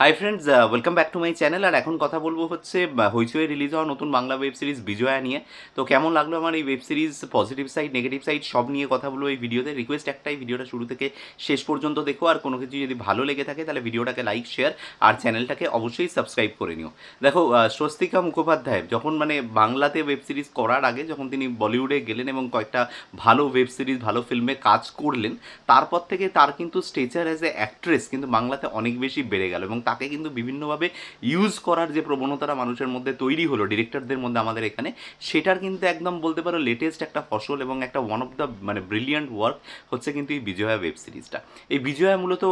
High friends, welcome back to my channel. আর এখন কথা বলবো হচ্ছে হইচই রিলিজ হওয়া নতুন বাংলা ওয়েব সিরিজ বিজয়া নিয়ে। তো কেমন লাগলো আমার এই web series, positive side negative side সব নিয়ে কথা বলবো এই ভিডিওতে। রিকোয়েস্ট একটাই, ভিডিওটা শুরু থেকে শেষ পর্যন্ত দেখো, আর কোনো কিছু যদি ভালো লেগে থাকে তাহলে ভিডিওটাকে লাইক শেয়ার আর চ্যানেলটাকে অবশ্যই সাবস্ক্রাইব করে নিও। দেখো, স্বস্তিকা মুখোপাধ্যায় যখন বাংলাতে ওয়েব সিরিজ করার আগে যখন তিনি বলিউডে গেলেন এবং কয়েকটা ভালো ওয়েব সিরিজ ভালো ফিল্মে কাজ করলেন, তারপর থেকে তার কিন্তু স্টেচার অ্যাজ এ অ্যাক্ট্রেস কিন্তু বাংলাতে অনেক বেশি বেড়ে গেল এবং তাকে কিন্তু বিভিন্নভাবে ইউজ করার যে প্রবণতাটা মানুষের মধ্যে তৈরি হলো ডিরেক্টরদের মধ্যে আমাদের এখানে, সেটার কিন্তু একদম বলতে পারো লেটেস্ট একটা ফসল এবং একটা one of the brilliant work হচ্ছে কিন্তু এই বিজয়া ওয়েব সিরিজটা। এই বিজয়া মূলত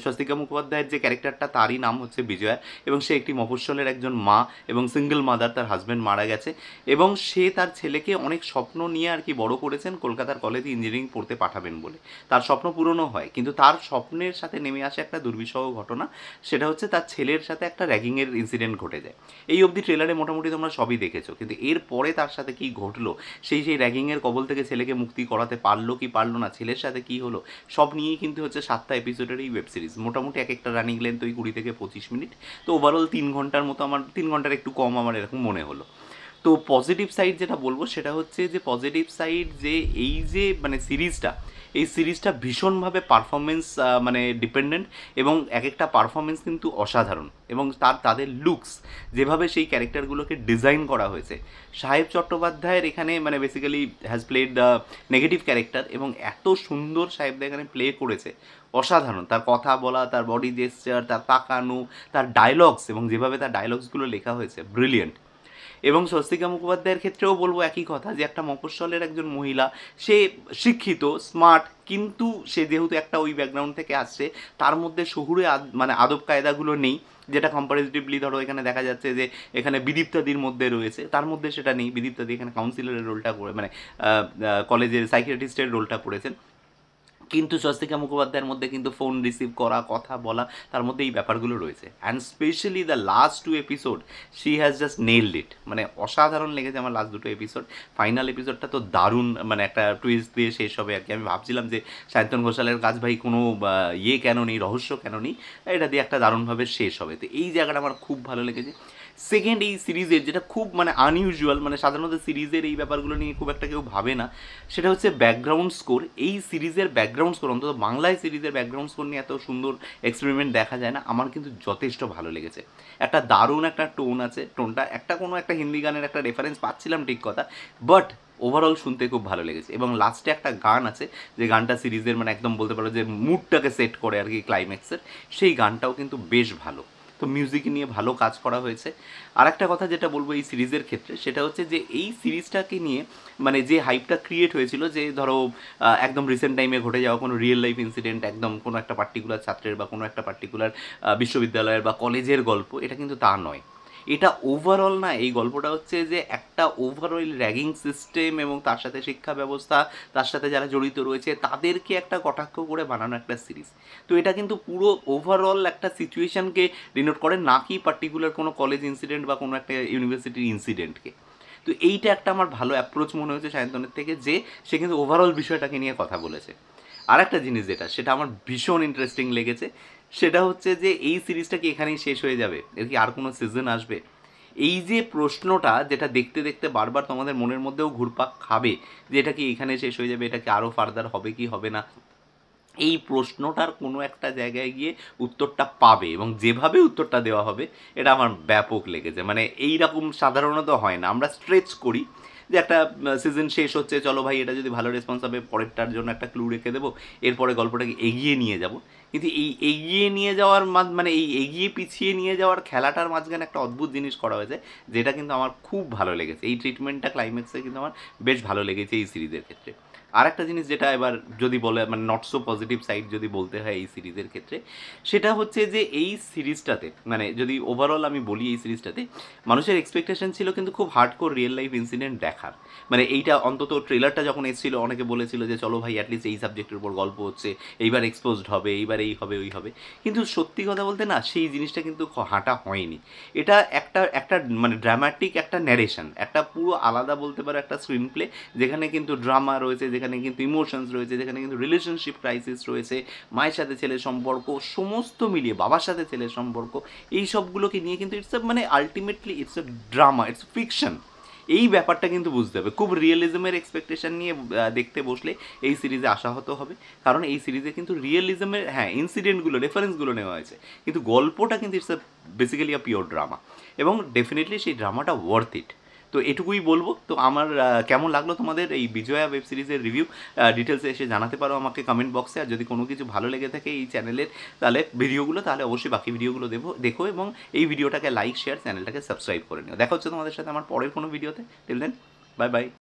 স্বস্তিকা মুখোপাধ্যায়ের যে ক্যারেক্টারটা তারই নাম হচ্ছে বিজয়া, এবং সে একটি মফস্বলের একজন মা এবং সিঙ্গেল মাদার। তার হাজব্যান্ড মারা গেছে এবং সে তার ছেলেকে অনেক স্বপ্ন নিয়ে আর কি বড় করেছেন কলকাতার কলেজে ইঞ্জিনিয়ারিং পড়তে পাঠাবেন বলে। তার স্বপ্ন পূরণও হয়, কিন্তু তার স্বপ্নের সাথে নেমে আসে একটা দুর্বিষহ ঘটনা। সেটা হচ্ছে তার ছেলের সাথে একটা র্যাগিংয়ের ইনসিডেন্ট ঘটে যায়। এই অবধি ট্রেলারে মোটামুটি তোমরা সবই দেখেছো, কিন্তু এরপরে তার সাথে কি ঘটলো, সেই র্যাগিংয়ের কবল থেকে ছেলেকে মুক্তি করাতে পারলো কি পারলো না, ছেলের সাথে কি হলো, সব নিয়েই কিন্তু হচ্ছে 7টা এপিসোডের এই ওয়েব সিরিজ। মোটামুটি এক একটা রানিং লেন্থ ওই 20 থেকে 25 মিনিট। তো ওভারঅল 3 ঘন্টার মতো, আমার 3 ঘন্টার একটু কম আমার এরকম মনে হলো। তো পজিটিভ সাইড যেটা বলবো সেটা হচ্ছে যে পজিটিভ সাইড যে এই যে সিরিজটা, এই সিরিজটা ভীষণভাবে পারফরমেন্স ডিপেন্ডেন্ট, এবং এক একটা পারফরমেন্স কিন্তু অসাধারণ। এবং তাদের লুকস যেভাবে সেই ক্যারেক্টারগুলোকে ডিজাইন করা হয়েছে, সাহেব চট্টোপাধ্যায়ের এখানে basically has played the negative character, এবং এত সুন্দর সাহেবদা এখানে প্লে করেছে, অসাধারণ। তার কথা বলা, তার বডি জেস্চার, তার তাকানো, তার ডায়লগস, এবং যেভাবে তার ডায়লগসগুলো লেখা হয়েছে, ব্রিলিয়েন্ট। এবং স্বস্তিকা মুখোপাধ্যায়ের ক্ষেত্রেও বলবো একই কথা, যে একটা মফস্বলের একজন মহিলা, সে শিক্ষিত, স্মার্ট, কিন্তু সে যেহেতু একটা ওই ব্যাকগ্রাউন্ড থেকে আসছে, তার মধ্যে শহুরে আদব কায়দাগুলো নেই, যেটা কম্পারেটিভলি ধরো এখানে দেখা যাচ্ছে যে এখানে বিদীপ্তাদির মধ্যে রয়েছে, তার মধ্যে সেটা নেই। বিদীপ্তাদি এখানে কাউন্সিলরের রোলটা করে কলেজের সাইকিয়াট্রিস্টের রোলটা করেছেন, কিন্তু স্বস্তিকা মুখোপাধ্যায়ের মধ্যে কিন্তু ফোন রিসিভ করা, কথা বলা, তার মধ্যে এই ব্যাপারগুলো রয়েছে। And specially the last 2 episode, she has just nailed it. অসাধারণ লেগেছে আমার লাস্ট 2টো এপিসোড। ফাইনাল এপিসোডটা তো দারুণ, একটা টুইস্ট দিয়ে শেষ হবে আর কি। আমি ভাবছিলাম যে সায়ন্তন ঘোষালের কাজ ভাই কোনো ইয়ে কেন নেই, রহস্য কেন নেই, এটা দিয়ে একটা দারুণভাবে শেষ হবে। তো এই জায়গাটা আমার খুব ভালো লেগেছে। সেকেন্ড, এই সিরিজের যেটা খুব আনইউজুয়াল, সাধারণত সিরিজের এই ব্যাপারগুলো নিয়ে খুব একটা কেউ ভাবে না, সেটা হচ্ছে ব্যাকগ্রাউন্ড স্কোর। এই সিরিজের ব্যাকগ্রাউন্ড স্কোর, অন্তত বাংলায় সিরিজের ব্যাকগ্রাউন্ড স্কোর নিয়ে এত সুন্দর এক্সপেরিমেন্ট দেখা যায় না। আমার কিন্তু যথেষ্ট ভালো লেগেছে। একটা দারুণ একটা টোন আছে, টোনটা কোনো একটা হিন্দি গানের একটা রেফারেন্স পাচ্ছিলাম ঠিক কথা, বাট ওভারঅল শুনতে খুব ভালো লেগেছে। এবং লাস্টে একটা গান আছে, যে গানটা সিরিজের একদম বলতে পারো যে মুডটাকে সেট করে আর কি ক্লাইম্যাক্সের, সেই গানটাও কিন্তু বেশ ভালো। তো মিউজিক নিয়ে ভালো কাজ করা হয়েছে। আর একটা কথা যেটা বলবো এই সিরিজের ক্ষেত্রে, সেটা হচ্ছে যে এই সিরিজটাকে নিয়ে যে হাইপটা ক্রিয়েট হয়েছিল, যে ধরো একদম রিসেন্ট টাইমে ঘটে যাওয়া কোনো রিয়েল লাইফ ইনসিডেন্ট, একদম কোনো একটা পার্টিকুলার ছাত্রের বা কোনো একটা পার্টিকুলার বিশ্ববিদ্যালয়ের বা কলেজের গল্প, এটা কিন্তু তা নয়। এটা ওভারঅল না, এই গল্পটা হচ্ছে যে একটা ওভারঅল র্যাগিং সিস্টেম এবং তার সাথে শিক্ষা ব্যবস্থা, তার সাথে যারা জড়িত রয়েছে তাদেরকে একটা কটাক্ষ করে বানানো একটা সিরিজ। তো এটা কিন্তু পুরো ওভারঅল একটা সিচুয়েশনকে ডিনোট করে, না কি পার্টিকুলার কোনো কলেজ ইনসিডেন্ট বা কোনো একটা ইউনিভার্সিটির ইনসিডেন্টকে। তো এইটা একটা আমার ভালো অ্যাপ্রোচ মনে হয়েছে সায়ন্তনের থেকে, যে সে কিন্তু ওভারঅল বিষয়টাকে নিয়ে কথা বলেছে। আর একটা জিনিস সেটা আমার ভীষণ ইন্টারেস্টিং লেগেছে, সেটা হচ্ছে যে এই সিরিজটা কি এখানেই শেষ হয়ে যাবে, এর কি আর কোনো সিজন আসবে? এই যে প্রশ্নটা, যেটা দেখতে দেখতে বারবার তোমাদের মনের মধ্যেও ঘুরপাক খাবে, যে এটা কি এখানে শেষ হয়ে যাবে, এটা কি আরও ফার্দার হবে কি হবে না, এই প্রশ্নটার কোনো একটা জায়গায় গিয়ে উত্তরটা পাবে, এবং যেভাবে উত্তরটা দেওয়া হবে এটা আমার ব্যাপক লেগেছে। এইরকম সাধারণত হয় না, আমরা স্ট্রেচ করি যে একটা সিজন শেষ হচ্ছে, চলো ভাই এটা যদি ভালো রেসপন্স হবে পরেরটার জন্য একটা ক্লু রেখে দেবো, এরপরে গল্পটাকে এগিয়ে নিয়ে যাব। কিন্তু এই এগিয়ে নিয়ে যাওয়ার এই এগিয়ে পিছিয়ে নিয়ে যাওয়ার খেলাটার মাঝখানে একটা অদ্ভুত জিনিস করা হয়েছে, যেটা কিন্তু আমার খুব ভালো লেগেছে। এই ট্রিটমেন্টটা ক্লাইম্যাক্সে কিন্তু আমার বেশ ভালো লেগেছে এই সিরিজের ক্ষেত্রে। আর একটা জিনিস যেটা এবার যদি বলে নট সো পজিটিভ সাইড যদি বলতে হয় এই সিরিজের ক্ষেত্রে, সেটা হচ্ছে যে এই সিরিজটাতে যদি ওভারঅল আমি বলি, এই সিরিজটাতে মানুষের এক্সপেকটেশন ছিল কিন্তু খুব হার্ডকোর রিয়েল লাইফ ইনসিডেন্ট দেখার। এইটা অন্তত ট্রেলারটা যখন এসেছিল, অনেকে বলেছিল যে চলো ভাই অ্যাটলিস্ট এই সাবজেক্টের উপর গল্প হচ্ছে, এইবার এক্সপোজড হবে, এইবার এই হবে ওই হবে, কিন্তু সত্যি কথা বলতে না সেই জিনিসটা কিন্তু হাঁটা হয়নি। এটা একটা একটা মানে ড্রামাটিক একটা ন্যারেশন, একটা পুরো আলাদা বলতে পারো একটা স্ক্রিন প্লে, যেখানে কিন্তু ড্রামা রয়েছে, যেখানে কিন্তু ইমোশনস রয়েছে, যেখানে কিন্তু রিলেশনশিপ ক্রাইসিস রয়েছে, মায়ের সাথে ছেলের সম্পর্ক সমস্ত মিলিয়ে, বাবার সাথে ছেলের সম্পর্ক, এই সবগুলোকে নিয়ে কিন্তু ইটস মানে ultimately it's a drama, it's fiction. এই ব্যাপারটা কিন্তু বুঝতে হবে। খুব রিয়েলিজমের এক্সপেকটেশন নিয়ে দেখতে বসলে এই সিরিজে আশাহত হবে, কারণ এই সিরিজে কিন্তু রিয়েলিজমের হ্যাঁ ইনসিডেন্টগুলো রেফারেন্সগুলো নেওয়া হয়েছে, কিন্তু গল্পটা কিন্তু it's a basically a pure drama, এবং ডেফিনেটলি সেই ড্রামাটা ওয়ার্থ ইট। তো এটুকুই বলবো। তো আমার কেমন লাগলো তোমাদের এই বিজয়া ওয়েব সিরিজের রিভিউ, ডিটেলসে এসে জানাতে পারো আমাকে কমেন্ট বক্সে। আর যদি কোনো কিছু ভালো লেগে থাকে এই চ্যানেলের তাহলে ভিডিওগুলো, তাহলে অবশ্যই বাকি ভিডিওগুলো দেখো, এবং এই ভিডিওটাকে লাইক শেয়ার চ্যানেলটাকে সাবস্ক্রাইব করে নিও। দেখা হচ্ছে তোমাদের সাথে আমার পরের কোনো ভিডিওতে। Till then, bye by.